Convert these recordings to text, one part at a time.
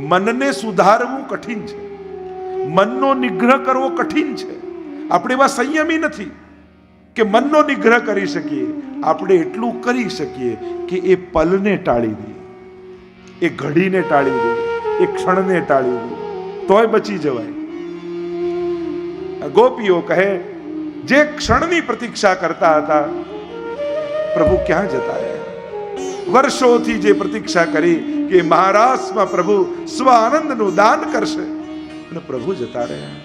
મનને સુધારવું કઠિન છે, મનનો નિગ્રહ કરવો કઠિન છે. આપણે એવા સંયમી નથી કે મનનો નિગ્રહ કરી શકીએ. આપણે એટલું કરી શકીએ કે એ પલને ટાળી દઈએ, એ ઘડીને ટાળી દઈએ, એ ક્ષણને ટાળી દઈએ, તોય બચી જવાય. ગોપીઓ કહે, જે ક્ષણની પ્રતીક્ષા કરતા હતા, પ્રભુ ક્યાં જતા રહ્યા? વર્ષોથી જે પ્રતીક્ષા કરી કે મહારાષ્ટ્રમાં પ્રભુ સ્વ આનંદનું દાન કરશે, અને પ્રભુ જતા રહ્યા.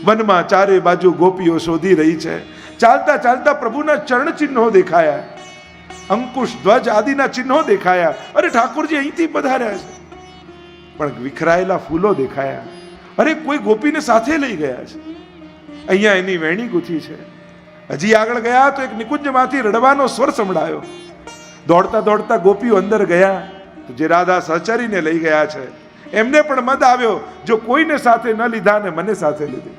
વનમાં ચારે બાજુ ગોપીઓ શોધી રહી છે. ચાલતા ચાલતા પ્રભુના ચરણ ચિહ્નો દેખાયા, અંકુશ ધ્વજ આદિના ચિહ્નો દેખાયા. અરે ઠાકોરજી અહીંથી પધાર્યા છે. પણ વિખરાયેલા ફૂલો દેખાયા. અરે કોઈ ગોપીને સાથે લઈ ગયા છે. અહીંયા એની વેણી ગૂંથી છે. હજી આગળ ગયા તો એક નિકુંજમાંથી રડવાનો સ્વર સંભળાયો. દોડતા દોડતા ગોપીઓ અંદર ગયા તો જે રાધા સહચરીને લઈ ગયા છે એમને પણ મદ આવ્યો, જો કોઈને સાથે ન લીધા ને મને સાથે લીધી.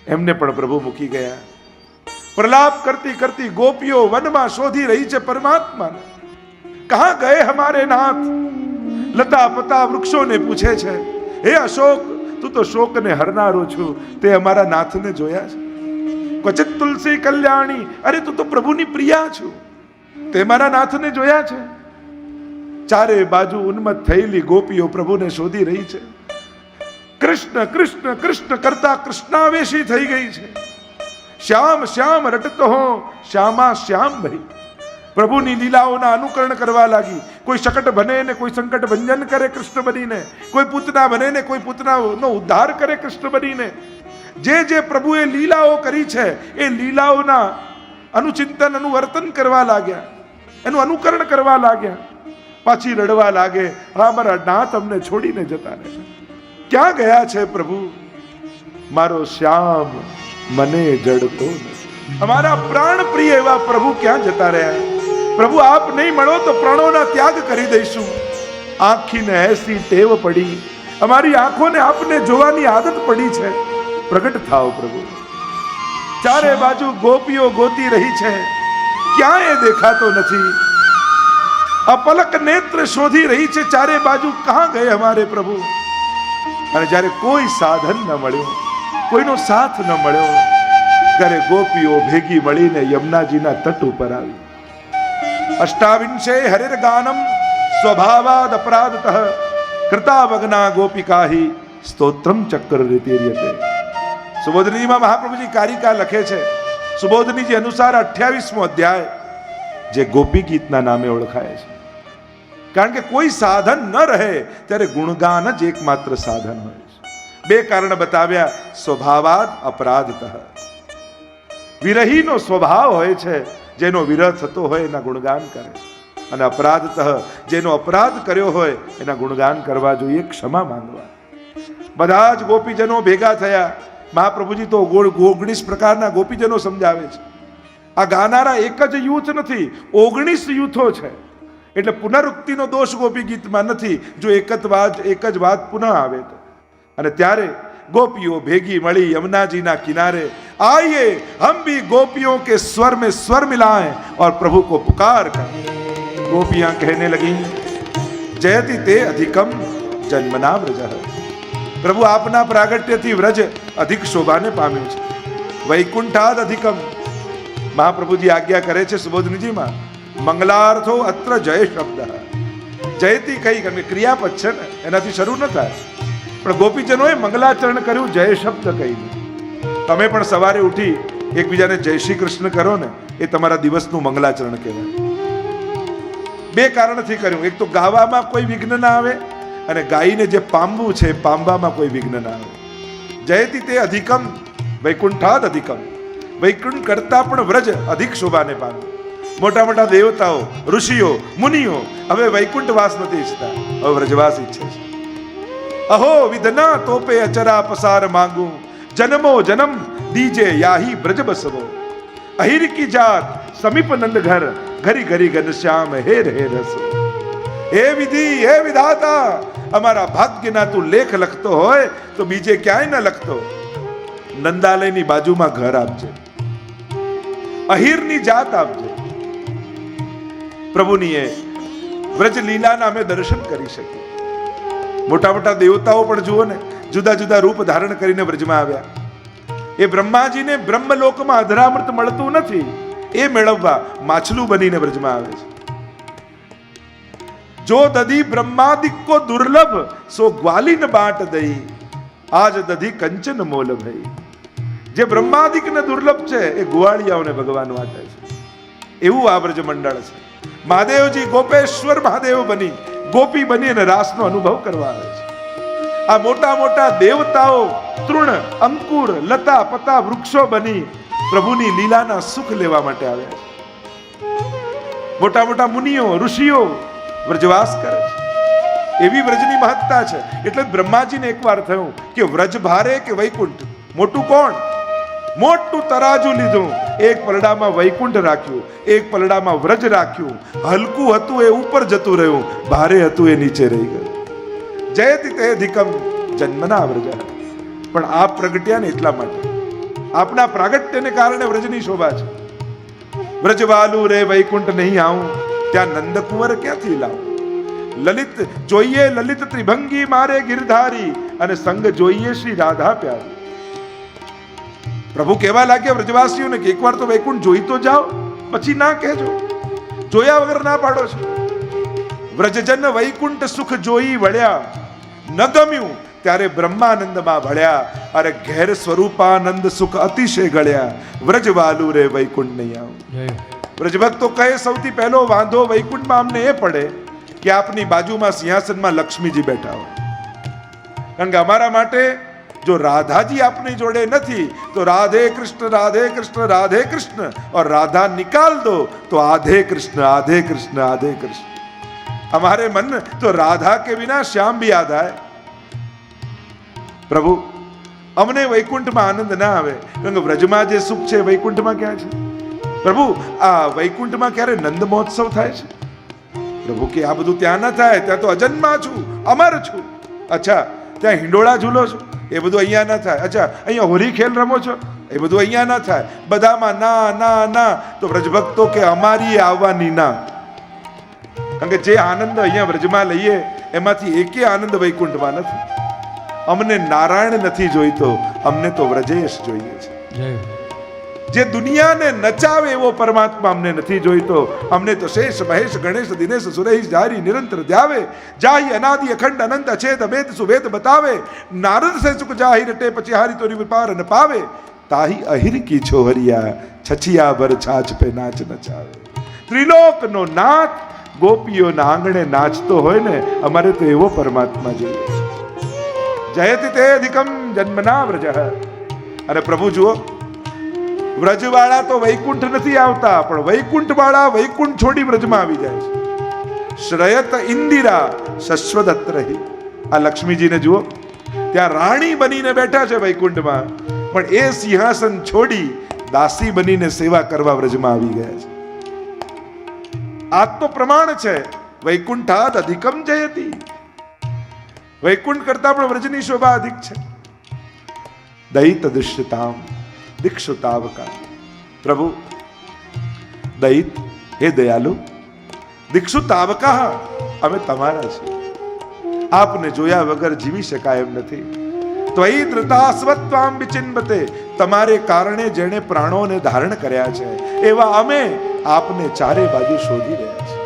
એમને પણ પ્રભુ મૂકી ગયા. પ્રલાપ કરતી કરતી ગોપીઓ વનમાં શોધી રહી છે પરમાત્માને. કહા ગયે હમારે નાથ? લતા પતા વૃક્ષોને પૂછે છે, હે અશોક, તું તો શોકને હરનારો છું, તે અમારા નાથને જોયા છે? ક્વચિત તુલસી કલ્યાણી, અરે તું તો પ્રભુની પ્રિયા છું, તે મારા નાથને જોયા છે? ચારે બાજુ ઉન્મત્ત થયેલી ગોપીઓ પ્રભુને શોધી રહી છે. કૃષ્ણ કૃષ્ણ કૃષ્ણ કરતા કૃષ્ણાવેશી થઈ ગઈ છે. શ્યામ શ્યામ રટતો હો શ્યામા શ્યામ ભઈ. પ્રભુની લીલાઓના અનુકરણ કરવા લાગી. કોઈ શકટ બને ને કોઈ સંકટ ભંજન કરે કૃષ્ણ બનીને, કોઈ પૂતના બને ને કોઈ પૂતનાનો ઉદ્ધાર કરે કૃષ્ણ બનીને. જે જે પ્રભુએ લીલાઓ કરી છે એ લીલાઓના અનુચિંતન અનુવર્તન કરવા લાગ્યા, એનું અનુકરણ કરવા લાગ્યા. પાછી રડવા લાગે, હા મારા નાથ અમને છોડીને જતા રહે. ક્યાં ગયા છે પ્રભુ? મારો શ્યામ મને જડતો નથી. અમારા પ્રાણ પ્રિય એવા પ્રભુ ક્યાં જતા રહ્યા? પ્રભુ આપ નહીં મળો તો પ્રાણોના ત્યાગ કરી દઈશું. આંખીને એસી ટેવ પડી, અમારી આંખોને આપને જોવાની આદત પડી છે. પ્રગટ થાઓ પ્રભુ. ચારે બાજુ ગોપીઓ ગોતી રહી છે, ક્યાંય દેખાતો નથી. અપલક નેત્ર શોધી રહી છે ચારે બાજુ, કહા ગયે હમારે પ્રભુ? અને જ્યારે કોઈ સાધન ન મળ્યું, કોઈનો સાથ ન મળ્યો, ત્યારે ગોપીઓ ભેગી મળીને યમુનાજીના તટ ઉપર આવી. અષ્ટાવિંશે હરિર ગાનમ સ્વભાવાદ અપરાધતઃ કૃતાવગ્ના ગોપિકાહી સ્તોત્રમ ચક્ર રીતિર્યતે. સુબોધનીજીમાં મહાપ્રભુજી કારિકા લખે છે, સુબોધનીજી અનુસાર 28મો અધ્યાય જે ગોપી ગીતના નામે ઓળખાય છે. કારણ કે કોઈ સાધન ન રહે ત્યારે ગુણગાન જ એકમાત્ર સાધન હોય છે. બે કારણ બતાવ્યા, સ્વભાવાદ અપરાધતઃ. વિરહીનો સ્વભાવ હોય છે, જેનો વિરહ થતો હોય એના ગુણગાન કરે, અને અપરાધતઃ જેનો અપરાધ કર્યો હોય એના ગુણગાન કરવા જોઈએ, ક્ષમા માંગવા. બધા જ ગોપીજનો ભેગા થયા. મહાપ્રભુજી તો 19 પ્રકારના ગોપીજનો સમજાવે છે. આ ગાનારા એક જ યુથ નથી, 19 યુથો છે. એટલે પુનરુક્તિનો દોષ ગોપી ગીતમાં નથી, જો એક જ વાત પુનઃ આવે તો. અને ત્યારે ગોપીઓ ભેગી મળી यमुनाजीના કિનારે. आइए हम भी गोपियों के स्वर में स्वर मिलाएं और प्रभु को पुकार कर. गोपियां कहने लगी, जयति ते अधिकम जन्मना व्रज. પ્રભુ આપના પ્રાગટ્યથી વ્રજ અધિક શોભાને પામ્યું છે. વૈકુંઠાદ અધિકમ. મહાપ્રભુજી આજ્ઞા કરે છે સુબોધનીજીમાં, મંગલાર્થો અત્ર જય શબ્દ. જયતી કઈ ગમે ક્રિયાપદ છે ને, એનાથી શરૂ ન થાય. પણ ગોપીજનોએ મંગલાચરણ કર્યું જય શબ્દ કહીને. તમે પણ સવારે ઉઠી એકબીજાને જય શ્રી કૃષ્ણ કરો ને, એ તમારા દિવસનું મંગલાચરણ કહેવાય. બે કારણથી કર્યું. એક તો ગાવામાં કોઈ વિઘ્ન ના આવે, અને ગાયને જે પામવું છે પામવામાં કોઈ વિઘ્ન ના આવે. જયતિ તે અધિકમ વૈકુંઠાદ અધિકમ. વૈકુંઠ કરતા પણ વ્રજ અધિક શોભાને પામે. મોટા મોટા દેવતાઓ, ઋષિઓ, મુનિઓ હવે વૈકુંઠ વાસ નથી ઈચ્છતા, હવે વ્રજવાસ ઈચ્છે છે. અહો વિધના તોપે અચરા પસાર માંગુ, જન્મો જન્મ દીજે યાહી બ્રજ બસવો. અહિર કી જાત સમીપ નંદ ઘર, ઘરી ઘરી ઘનશ્યામ હેર હે રસો. હે વિધિ, હે વિધાતા, અમારા ભાગ્યના તું લેખ લખતો હોય તો બીજે ક્યાંય ન લખતો. નંદાલયની બાજુમાં ઘર આપજે, અહિરની જાત આપજે. પ્રભુની એ વ્રજ લીલાના અમે દર્શન કરી શકીએ. મોટા મોટા દેવતાઓ પણ જુઓ ને, જુદા જુદા રૂપ ધારણ કરીને વ્રજમાં આવ્યા. એ બ્રહ્માજીને બ્રહ્મલોકમાં અધરામૃત મળતું નથી, એ મેળવવા માછલું બનીને વ્રજમાં આવે છે. જો દધી બ્રહ્માદિક કો દુર્લભ, સો ગ્વાલીન બાટ દઈ, આજ દધી કંચન મોલ ભઈ. જે બ્રહ્માદિક ને દુર્લભ છે એ ગુવાળિયાઓને ભગવાન વાટે છે. એવું આ વ્રજ મંડળ છે. મહાદેવજી ગોપેશ્વર મહાદેવ બની, ગોપી બની અને રાસનો અનુભવ કરવા આવે છે. આ મોટા મોટા દેવતાઓ તૃણ, અંકુર, લતા, પતા, વૃક્ષો બની પ્રભુની લીલાના સુખ લેવા માટે આવ્યા છે. મોટા મોટા મુનિઓ, ઋષિઓ વ્રજવાસ કરે છે. એવી વ્રજની મહત્તા છે. એટલે બ્રહ્માજીને એકવાર થયું કે વ્રજ ભારે કે વૈકુંઠ, મોટું કોણ? મોટું તરાજુ લીધું, એક પલડામાં વૈકુંઠ રાખ્યું, એક પલડામાં વ્રજ રાખ્યું. હલકું હતું એ ઉપર જતું રહ્યું, ભારે હતું એ નીચે રહી ગયું. જયતિ તે અધિકમ જન્મના વ્રજ. પણ આપ પ્રગટ્યા ને એટલા માટે, આપના પ્રાગટ્યને કારણે વ્રજની શોભા છે. વ્રજવાલુ રે વૈકુંઠ નહીં આવું, ત્યાં નંદકુંવર ક્યાંથી લાવું? લલિત જોઈએ લલિત ત્રિભંગી મારે ગિરધારી, અને સંગ જોઈએ શ્રી રાધા પ્યારી. પ્રભુ કહેવા લાગ્યા વ્રજવાસીઓને કે એકવાર તો વૈકુંઠ જોઈ તો જાઓ, પછી ના કહેજો, જોયા વગર ના પાડો છો. વ્રજજન વૈકુંઠ સુખ જોઈ વળ્યા, ન ગમ્યું ત્યારે બ્રહ્માનંદમાં ભળ્યા. અરે ઘેર સ્વરૂપાનંદ સુખ અતિશય ગળ્યા, વ્રજવાલુ રે વૈકુંઠ નહીં આવું. વ્રજભક્તો કહે સૌથી પહેલો વાંધો વૈકુંઠમાં અમને એ પડે કે આપની બાજુમાં સિંહાસનમાં લક્ષ્મીજી બેઠા હોય. કારણ કે અમારા માટે જો રાધાજી આપની જોડે નથી તો રાધે કૃષ્ણ રાધે કૃષ્ણ રાધે કૃષ્ણ, और राधा निकाल दो तो आधे कृष्ण आधे कृष्ण आधे कृष्ण. हमारे मन तो राधा के बिना श्याम भी याद आए. प्रभु અમને વૈકુંઠમાં આનંદ ના આવે, કારણ કે વ્રજમાં જે સુખ છે વૈકુંઠમાં ક્યાં છે? પ્રભુ આ વૈકુંઠમાં ક્યારે નંદ મહોત્સવ થાય છે? પ્રભુ કે આ બધું ત્યાં ના થાય, ત્યાં તો અજન્મા છું, અમર છું. અચ્છા, ત્યાં હિંડોળા ઝૂલો છો, એ બધું અહીંયા ના થાય. અચ્છા, અહીંયા હોરી ખેલ રમો છો, એ બધું અહીંયા ના થાય. બધામાં ના ના ના. તો વ્રજભક્તો કે અમારી આવવાની ના. કારણ કે જે આનંદ અહીંયા વ્રજમાં લઈએ એમાંથી એકે આનંદ વૈકુંઠમાં નથી. અમને નારાયણ નથી જોઈતો, અમને તો વ્રજેશ જોઈએ છે. જે દુનિયાને નચાવે એવો પરમાત્મા અમને નથી જોઈતો, અમને તો શેષ મહેશ ગણેશ દિનેશ સુરેશ જારી નિરંતર ધ્યાવે. જાહી અનાદિ અખંડ અનંત અછેદ અભેદ સુવેદ બતાવે. નારદ સે સુખ જાહી રટે પછી હારી તોરી વિપાર ન પાવે. તાહી અહિર કી છોહરિયા છછિયા ભર છાછ પે નાચ નચાવે. ત્રિલોકનો નાથ ગોપીઓના આંગણે નાચતો હોય ને, અમારે તો એવો પરમાત્મા જોઈએ છે. જયતિ તે અધિકમ જન્મના વ્રજ. અને પ્રભુ જુઓ, વ્રજવાળા તો વૈકુંઠ નથી આવતા, પણ વૈકુંઠ વાળા વૈકુંઠ છોડી વ્રજમાં આવી જાય છે. શ્રયત ઇન્દિરા શશ્વદત્રહી. આ લક્ષ્મીજીને જુઓ, ત્યાં રાણી બનીને બેઠા છે વૈકુંઠમાં, પણ એ સિંહાસન છોડી દાસી બનીને સેવા કરવા વ્રજમાં આવી ગયા છે. આ તો પ્રમાણ છે. વૈકુંઠાદ અધિકમ જયતિ. વૈકુંઠ કરતા પણ વ્રજની શોભા અધિક છે. દૈત દૃશ્યતામ દીક્ષુતાવકા. પ્રભુ દૈત, હે દયાલુ, દીક્ષુતાવકા, અમે તમારા છીએ. આપને જોયા વગર જીવી શકાય એમ નથી. ત્વયી ધૃતાસ્વત્વામ વિચિન્વતે. તમારે કારણે જેણે પ્રાણોને ધારણ કર્યા છે એવા અમે આપને ચારે બાજુ શોધી રહ્યા છીએ.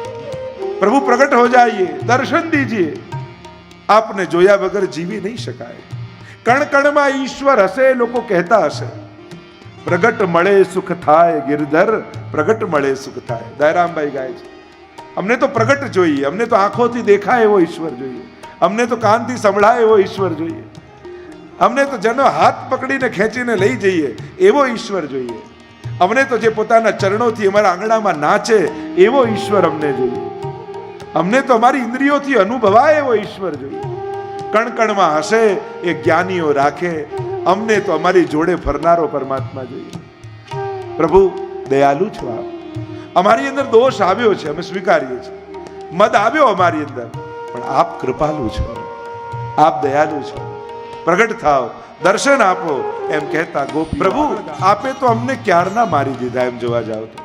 પ્રભુ પ્રગટ હો જાઈએ, દર્શન દીજીએ. આપને જોયા વગર જીવી નહીં શકાય. કણ કણમાં ઈશ્વર હશે, લોકો કહેતા હશે. પ્રગટ મળે સુખ થાય ગિરધર, પ્રગટ મળે સુખ થાય. દયારામભાઈ ગાય છે, અમને તો પ્રગટ જોઈએ, અમને તો આંખોથી દેખાય એવો ઈશ્વર જોઈએ, અમને તો કાનથી સંભળાય એવો ઈશ્વર જોઈએ, અમને તો જેનો હાથ પકડીને ખેંચીને લઈ જઈએ એવો ઈશ્વર જોઈએ, અમને તો જે પોતાના ચરણોથી અમારા આંગણામાં નાચે એવો ઈશ્વર અમને જોઈએ, અમને તો અમારી ઇન્દ્રિયોથી અનુભવાય એવો ઈશ્વર જોઈએ. કણ કણમાં હશે એ જ્ઞાનીઓ રાખે, અમને તો અમારી જોડે ફરનારો પરમાત્મા જોઈએ. પ્રભુ દયાલુ છો આપ. અમારી અંદર દોષ આવ્યો છે, અમે સ્વીકારીએ છીએ. મદ આવ્યો અમારી અંદર, પણ આપ કૃપાલુ છો, આપ દયાલુ છો. પ્રગટ થાવ, દર્શન આપો એમ કહેતા ગોપ. પ્રભુ આપે તો અમને ક્યારના મારી દીધા એમ જોવા જાવ તો.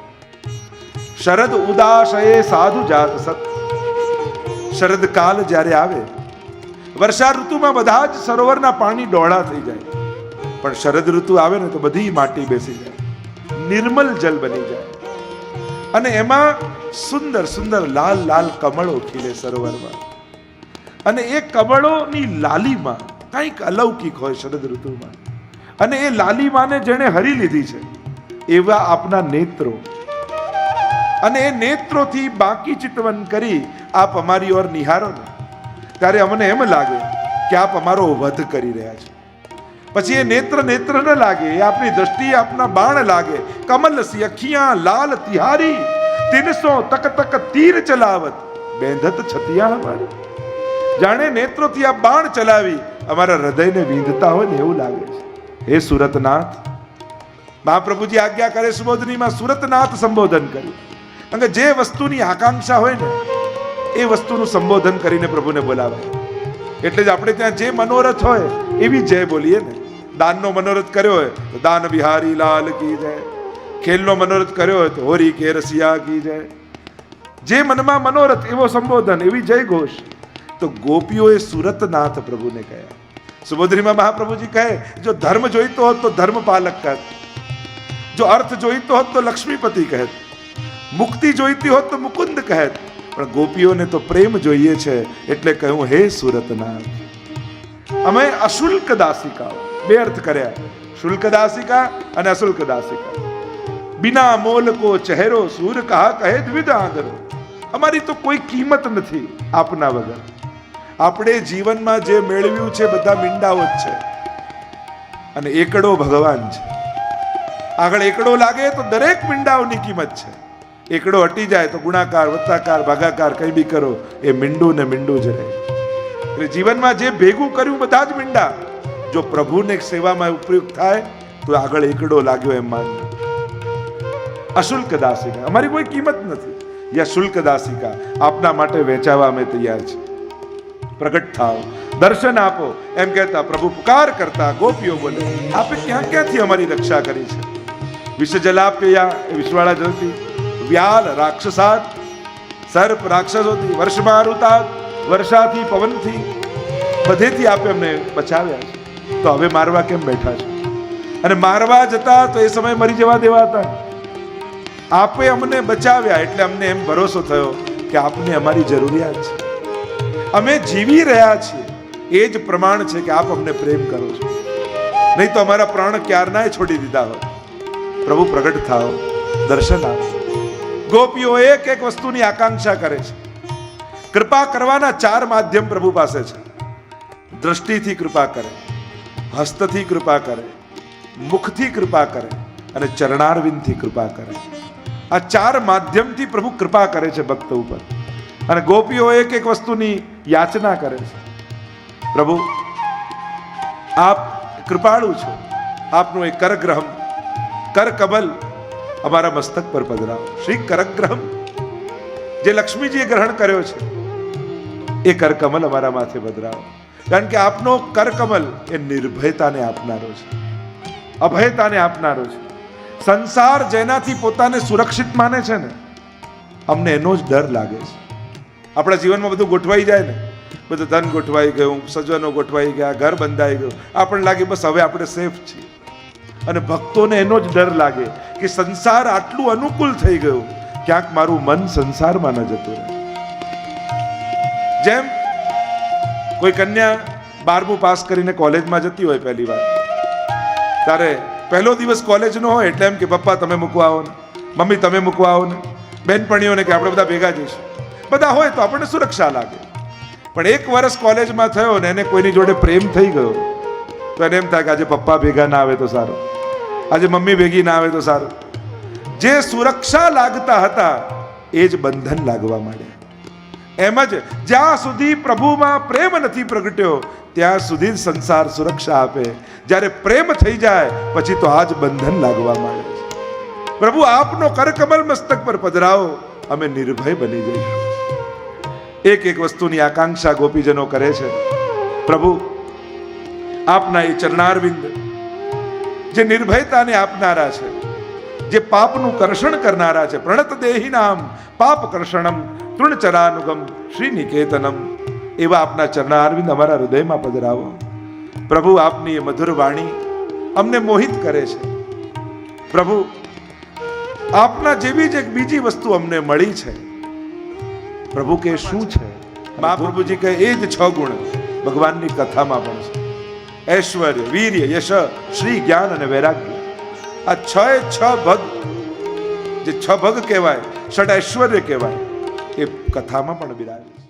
શરદ ઉદાસ એ સાધુ જાત સત. શરદ કાલ જ્યારે આવે વર્ષા ઋતુમાં બધા જ સરોવરના પાણી ડોળા થઈ જાય, પણ શરદ ઋતુ આવે ને તો બધી માટી બેસી જાય, નિર્મલ જલ બની જાય, અને એમાં સુંદર સુંદર લાલ લાલ કમળો ખીલે સરોવરમાં, અને એ કમળોની લાલીમાં કંઈક અલૌકિક હોય શરદ ઋતુમાં, અને એ લાલીમાને જેણે હરી લીધી છે એવા આપના નેત્રો, અને એ નેત્રોથી બાકી ચિતવન કરી આપ અમારી ઓર નિહારો ને ત્યારે અમને એમ લાગે કે આપ અમારો વધ કરી રહ્યા છો. પછી એ નેત્ર નેત્ર ન લાગે, એ આપની દ્રષ્ટિએ આપના બાણ લાગે. કમલ સી અખિયા લાલ તિહારી, 300 તક તક તીર ચલાવત બેંધત છતિયા અમારી. જાણે નેત્રોથી આ બાણ ચલાવી અમારા હૃદયને વીંધતા હોય ને એવું લાગે છે. હે સુરતનાથ, મહાપ્રભુજી આજ્ઞા કરે સુબોધનીમાં સુરતનાથ સંબોધન કર્યું. કારણ કે જે વસ્તુની આકાંક્ષા હોય ને એ વસ્તુનું સંબોધન કરીને પ્રભુને બોલાવાય. એટલે જ આપણે ત્યાં જે મનોરથ હોય એવી જય બોલીએ ને. દાનનો મનોરથ કર્યો હોય તો દાન બિહારી લાલ કી જય, ખેલનો મનોરથ કર્યો હોય તો હોરી કે રસિયા કી જય. જે મનમાં મનોરથ એવો સંબોધન, એવી જય ઘોષ. તો ગોપીઓએ સુરતનાથ પ્રભુને કહ્યા. સુબોધનીમાં મહાપ્રભુજી કહે, જો ધર્મ જોઈતો હોત તો ધર્મપાલક કહે, જો અર્થ જોઈતો હોત તો લક્ષ્મીપતિ કહે, મુક્તિ જોઈતી હોત તો મુકુંદ કહે, પણ ગોપીઓને તો પ્રેમ જોઈએ છે એટલે કહ્યું હે સુરતનાથ. અમે અશુલ્ક દાસિકા, બે અર્થ કર્યા, શુલ્ક દાસિકા અને અશુલ્ક દાસિકા. બિના મોલ કો ચહેરો સૂર કહા કહે દ્વિધ આદરો. અમારી તો કોઈ કિંમત નથી આપના વગર. આપણે જીવનમાં જે મેળવ્યું છે બધા મીંડાઓ જ છે, અને એકડો ભગવાન છે. આગળ એકડો લાગે તો દરેક મીંડાઓની કિંમત છે. એકડો હટી જાય તો ગુણાકાર વત્તાકાર ભાગાકાર કઈ બી કરો એ મીંડું ને મીંડું જ રહે. એટલે જીવનમાં જે ભેગું કર્યું બધા જ મીંડા, જો પ્રભુને સેવામાં ઉપયોગ થાય તો આગળ એકડો લાગ્યો એમ માનવું. અશુલ્ક દાસિકા, અમારી કોઈ કિંમત નથી. યા શુલ્ક દાસિકા, આપના માટે વેચાવા અમે તૈયાર છે. પ્રગટ થાઓ, દર્શન આપો, એમ કહેતા પ્રભુ પુકાર કરતા ગોપીઓ બોલે, આપે ક્યાં ક્યાંથી અમારી રક્ષા કરી છે. વિષ જલાપ્યા એ વિષવાળા જલથી, વ્યાલ રાક્ષસાત, સર્પ રાક્ષસોથી, વર્ષમાં ઋતાત વર્ષાથી પવનથી, બધેથી આપે અમને બચાવ્યા છે. તો હવે મારવા કેમ બેઠા છે? અને મારવા જતા તો એ સમય મરી જવા દેવા હતા. આપે અમને બચાવ્યા એટલે અમને એમ ભરોસો થયો કે આપને અમારી જરૂરિયાત છે. અમે જીવી રહ્યા છીએ એ જ પ્રમાણ છે કે આપ અમને પ્રેમ કરો છો, નહીં તો અમારા પ્રાણ ક્યારનાય છોડી દીધા હોય. પ્રભુ પ્રગટ થાઓ, દર્શન આપો. ગોપીઓ એક એક વસ્તુની આકાંક્ષા કરે છે. કૃપા કરવાના 4 માધ્યમ પ્રભુ પાસે છે. દ્રષ્ટિથી કૃપા કરે, હસ્તથી કૃપા કરે, મુખથી કૃપા કરે અને ચરણારવિંદથી કૃપા કરે. આ 4 માધ્યમથી પ્રભુ કૃપા કરે છે ભક્ત ઉપર. અને ગોપીઓ એક એક વસ્તુની યાચના કરે છે. પ્રભુ આપ કૃપાળુ છો, આપનું એક કરગ્રહમ, કરકમલ અમારા મસ્તક પર પધરાવો. શ્રી કરગ્રહમ જે લક્ષ્મીજીએ ગ્રહણ કર્યો છે એ કરકમલ અમારા માથે પધરાવો. કારણ કે આપનો કરકમલ એ નિર્ભયતાને આપનારો છે, અભયતાને આપનારો છે. સંસાર જેનાથી પોતાને સુરક્ષિત માને છે ને, અમને એનો જ ડર લાગે છે. આપણા જીવનમાં બધું ગોઠવાઈ જાય ને, બધું ધન ગોઠવાઈ ગયું, સજ્જનો ગોઠવાઈ ગયા, ઘર બંધાઈ ગયું, આપણને લાગે બસ હવે આપણે સેફ છીએ. અને ભક્તોને એનો જ ડર લાગે કે સંસાર આટલું અનુકૂળ થઈ ગયું, ક્યાંક મારું મન સંસારમાં ન જતું રહે. જેમ કોઈ કન્યા 12મું પાસ કરીને કોલેજમાં જતી હોય પહેલી વાર, ત્યારે પહેલો દિવસ કોલેજનો હોય એટલે એમ કે પપ્પા તમે મૂકવા આવો ને, મમ્મી તમે મૂકવા આવો ને, બહેનપણીઓને કે આપણે બધા ભેગા જઈશું. બધા હોય તો આપણને સુરક્ષા લાગે. પણ 1 વર્ષ કોલેજમાં થયો ને એને કોઈની જોડે પ્રેમ થઈ ગયો તો એને એમ થાય કે આજે પપ્પા ભેગા ના આવે તો સારું, આજે મમ્મી ભેગી ના આવે તો સારું. જે સુરક્ષા લાગતા હતા એ જ બંધન લાગવા માંડ્યા. એમ જ જ્યાં સુધી પ્રભુમાં પ્રેમ નથી પ્રગટ્યો ત્યાં સુધી સંસાર સુરક્ષા આપે. જ્યારે પ્રેમ થઈ જાય પછી તો આ જ બંધન લાગવા માંડે છે. પ્રભુ આપનો કરકમલ મસ્તક પર પધરાવો, અમે નિર્ભય બની જઈશું. એક એક વસ્તુની આકાંક્ષા ગોપીજનો કરે છે. પ્રભુ આપના એ ચરણારવિંદ જે નિર્ભયતાને આપનારા છે, જે પાપનું કર્ષણ કરનારા છે. પ્રણત દેહી નામ પાપ કર્ષણમ તૃણચરાનુગમ શ્રી નિકેતનમ. એવા આપના ચરણારવિંદ અમારા હૃદયમાં પધરાવો. પ્રભુ આપની એ મધુર વાણી અમને મોહિત કરે છે. પ્રભુ આપના જેવી જ એક બીજી વસ્તુ અમને મળી છે. પ્રભુ કે શું છે? મહાપ્રભુજી કહે એ જ 6 ગુણ ભગવાનની કથામાં પણ છે. ઐશ્વર્ય, વીર્ય, યશ, શ્રી, જ્ઞાન અને વૈરાગ્ય. આ 6 ભગ, જે 6 ભગ કહેવાય, ષડ ઐશ્વર્ય કહેવાય, એ કથામાં પણ બિરાજે છે.